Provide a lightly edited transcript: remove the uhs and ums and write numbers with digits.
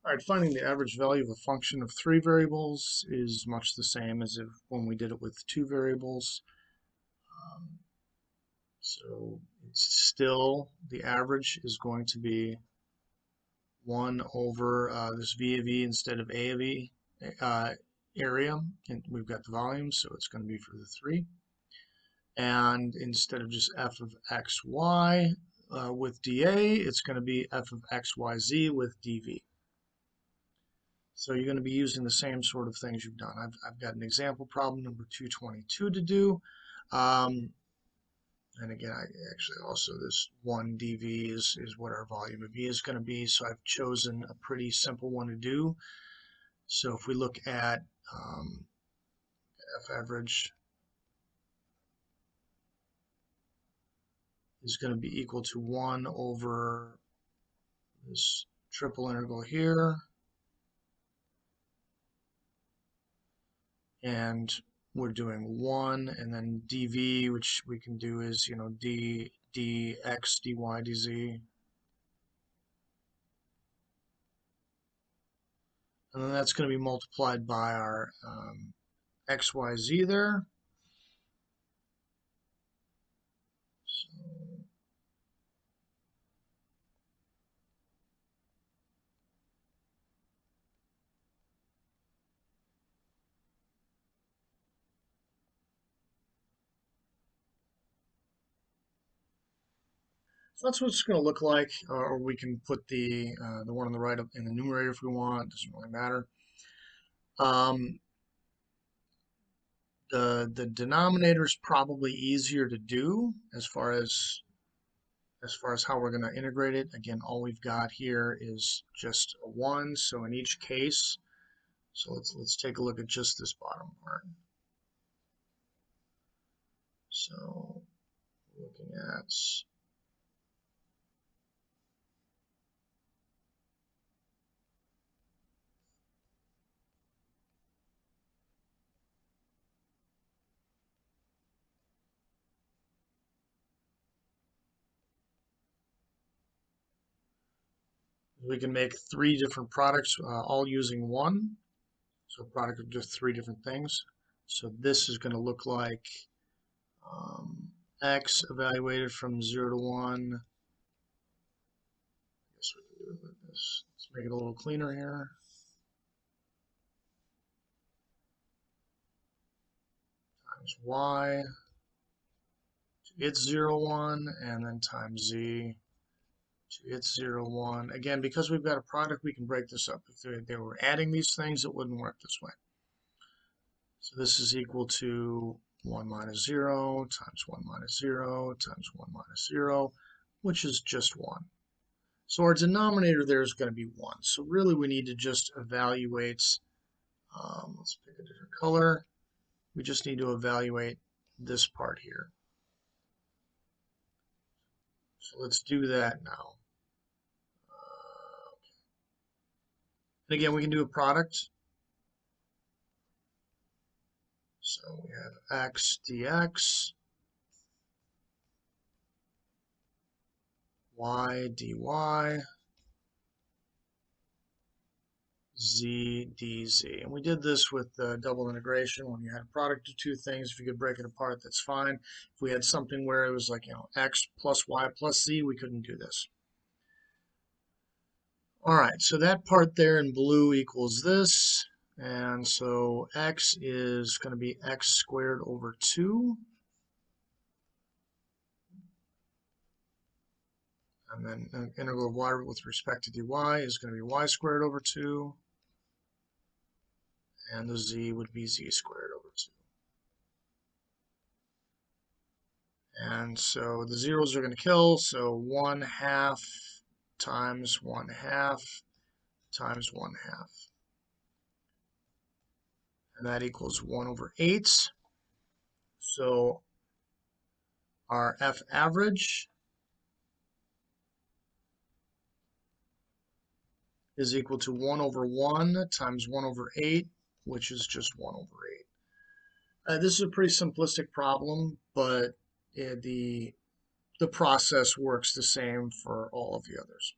All right, finding the average value of a function of three variables is much the same as if when we did it with two variables. Um, so it's still, the average is going to be 1 over this V of E instead of A of E area. And we've got the volume, so it's going to be for the 3. And instead of just f of x, y with dA, it's going to be f of x, y, z with dV. So you're going to be using the same sort of things you've done. I've got an example problem number 222 to do. And again, I actually also this 1 dV is what our volume of V is going to be. So I've chosen a pretty simple one to do. So if we look at F average is going to be equal to 1 over this triple integral here. And we're doing 1, and then dV, which we can do is, dx, dy, dz. And then that's going to be multiplied by our x, y, z there. So that's what it's going to look like, or we can put the one on the right up in the numerator if we want. It doesn't really matter. Um, the denominator is probably easier to do as far as how we're going to integrate it. Again, all we've got here is just a 1. So in each case, so let's take a look at just this bottom part. So looking at we can make 3 different products all using 1. So a product of just 3 different things. So this is going to look like x evaluated from 0 to 1. I guess we can do it like this. Let's make it a little cleaner here. Times y to its 0, 1, and then times z to its 0, 1. Again, because we've got a product, we can break this up. If they were adding these things, it wouldn't work this way. So this is equal to 1 minus 0 times 1 minus 0 times 1 minus 0, which is just 1. So our denominator there is going to be 1. So really we need to just evaluate, let's pick a different color. We just need to evaluate this part here. So let's do that now. And again, we can do a product. So we have x dx, y dy, z dz. And we did this with double integration. When you had a product of two things, if you could break it apart, that's fine. If we had something where it was like, x plus y plus z, we couldn't do this. All right, so that part there in blue equals this. And so x is going to be x squared over 2. And then an integral of y with respect to dy is going to be y squared over 2. And the z would be z squared over 2. And so the zeros are going to kill, so 1/2 times 1/2 times 1/2. And that equals 1 over 8. So our F average is equal to 1 over 1 times 1 over 8, which is just 1 over 8. This is a pretty simplistic problem, but the process works the same for all of the others.